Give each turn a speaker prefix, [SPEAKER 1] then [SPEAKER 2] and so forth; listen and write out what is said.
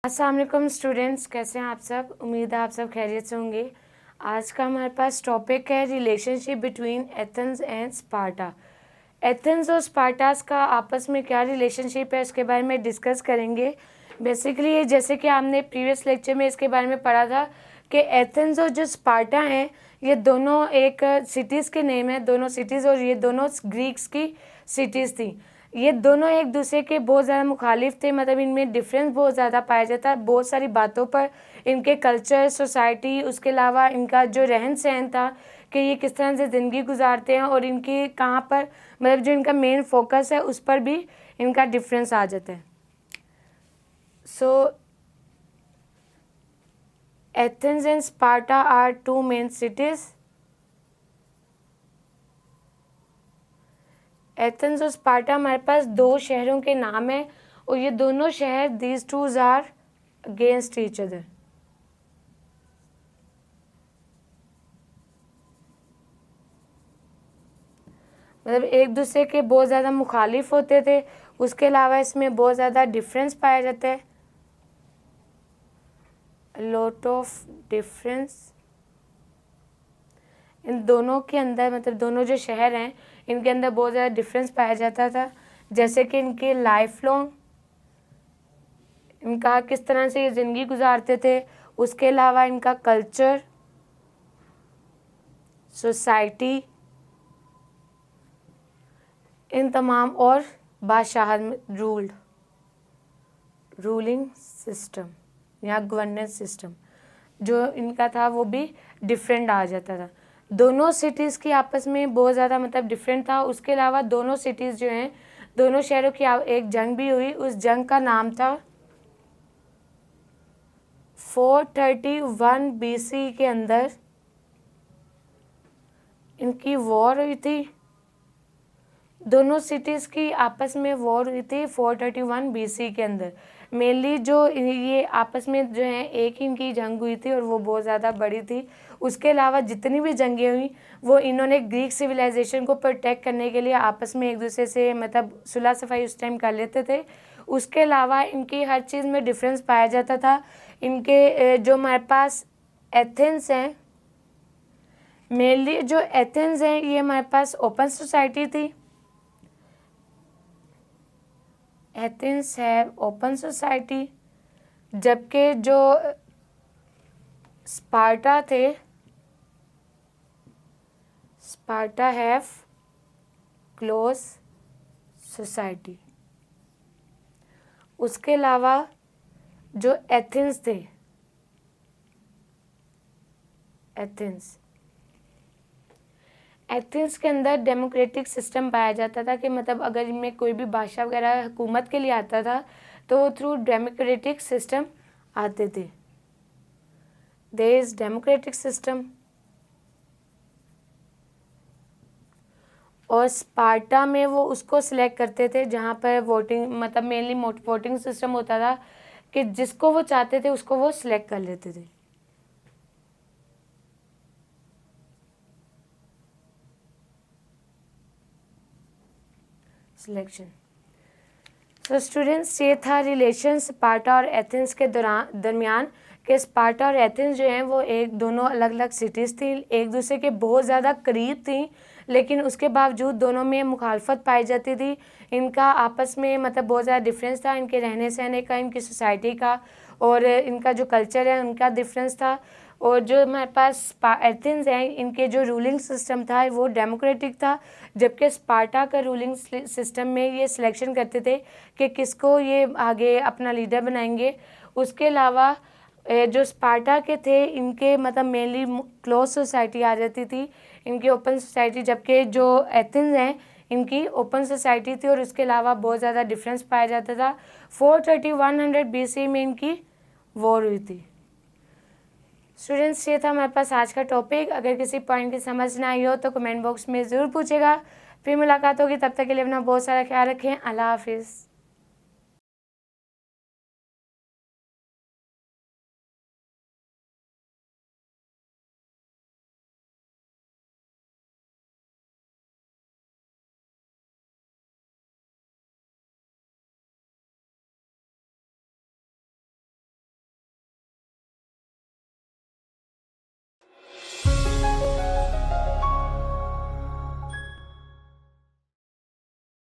[SPEAKER 1] अस्सलाम वालेकुम स्टूडेंट्स, कैसे हैं आप सब। उम्मीद है आप सब खैरियत से होंगे। आज का हमारे पास टॉपिक है relationship between Athens and Sparta. Athens और स्पार्टास का आपस में क्या रिलेशनशिप है उसके बारे में डिस्कस करेंगे। बेसिकली जैसे कि आपने प्रीवियस लेक्चर में इसके बारे में पढ़ा था कि एथेंस और जो स्पार्टा हैं ये दोनों एक सिटीज़ के नेम है, दोनों सिटीज़, और ये दोनों ग्रीक्स की सिटीज़ थी। ये दोनों एक दूसरे के बहुत ज़्यादा मुखालिफ थे, मतलब इनमें डिफरेंस बहुत ज़्यादा पाया जाता है बहुत सारी बातों पर। इनके कल्चर, सोसाइटी, उसके अलावा इनका जो रहन सहन था कि ये किस तरह से ज़िंदगी गुजारते हैं और इनकी कहाँ पर, मतलब जो इनका मेन फोकस है उस पर भी इनका डिफरेंस आ जाता है। So Athens and Sparta are two main cities. Athens और स्पार्टा हमारे पास दो शहरों के नाम हैं और ये दोनों शहर, these twos are against each other. मतलब एक दूसरे के बहुत ज़्यादा मुखालिफ होते थे। उसके अलावा इसमें बहुत ज़्यादा डिफरेंस पाया जाता है, लॉट ऑफ डिफरेंस इन दोनों के अंदर। मतलब दोनों जो शहर हैं इनके अंदर बहुत ज़्यादा डिफरेंस पाया जाता था, जैसे कि इनके लाइफ लॉन्ग, इनका किस तरह से ये ज़िंदगी गुजारते थे, उसके अलावा इनका कल्चर, सोसाइटी, इन तमाम, और बादशाहत में रूलिंग सिस्टम या गवर्नेंस सिस्टम जो इनका था वो भी डिफरेंट आ जाता था। दोनों सिटीज़ की आपस में बहुत ज़्यादा मतलब डिफरेंट था। उसके अलावा दोनों सिटीज़ जो हैं, दोनों शहरों की एक जंग भी हुई। उस जंग का नाम था 431 BC के अंदर इनकी वॉर हुई थी। दोनों सिटीज़ की आपस में वॉर हुई थी 431 BC के अंदर। मेनली जो ये आपस में जो है एक ही इनकी जंग हुई थी और वो बहुत ज़्यादा बड़ी थी। उसके अलावा जितनी भी जंगें हुई वो इन्होंने ग्रीक सिविलाइजेशन को प्रोटेक्ट करने के लिए आपस में एक दूसरे से मतलब सुलह सफाई उस टाइम कर लेते थे। उसके अलावा इनकी हर चीज़ में डिफरेंस पाया जाता था। इनके जो हमारे पास एथेंस हैं, मेनली जो एथेंस हैं ये हमारे पास ओपन सोसाइटी थी। एथेंस है ओपन सोसाइटी, जबकि जो स्पार्टा थे, स्पार्टा हैव क्लोज सोसाइटी। उसके अलावा जो एथेंस थे, एथेंस के अंदर डेमोक्रेटिक सिस्टम पाया जाता था कि मतलब अगर इनमें कोई भी बादशाह वगैरह हुकूमत के लिए आता था तो वो थ्रू डेमोक्रेटिक सिस्टम आते थे। There is democratic system. और स्पार्टा में वो उसको सिलेक्ट करते थे जहाँ पर वोटिंग, मतलब मेनली वोटिंग सिस्टम होता था कि जिसको वो चाहते थे उसको वो सिलेक्ट कर लेते थे। सिलेक्शन। तो स्टूडेंट्स ये था रिलेशन स्पार्टा और एथेंस के दरमियान कि स्पार्टा और एथेंस जो हैं वो एक दोनों अलग अलग सिटीज़ थी, एक दूसरे के बहुत ज़्यादा करीब थी, लेकिन उसके बावजूद दोनों में मुखालफत पाई जाती थी। इनका आपस में मतलब बहुत ज़्यादा डिफरेंस था, इनके रहने सहने का, इनकी सोसाइटी का, और इनका जो कल्चर है उनका डिफरेंस था। और जो हमारे पास एथेंस हैं इनके जो रूलिंग सिस्टम था वो डेमोक्रेटिक था, जबकि स्पार्टा का रूलिंग सिस्टम में ये सिलेक्शन करते थे कि किसको ये आगे अपना लीडर बनाएंगे। उसके अलावा जो स्पार्टा के थे इनके मतलब मेनली क्लोज सोसाइटी आ जाती थी, इनकी ओपन सोसाइटी, जबकि जो एथेंस हैं इनकी ओपन सोसाइटी थी। और उसके अलावा बहुत ज़्यादा डिफरेंस पाया जाता था। 431 BC में इनकी वॉर हुई थी। स्टूडेंट्स ये था हमारे पास आज का टॉपिक। अगर किसी पॉइंट की समझ ना आई हो तो कमेंट बॉक्स में ज़रूर पूछेगा। फिर मुलाकात होगी, तब तक के लिए अपना बहुत सारा ख्याल रखें। अल्लाह हाफिज़।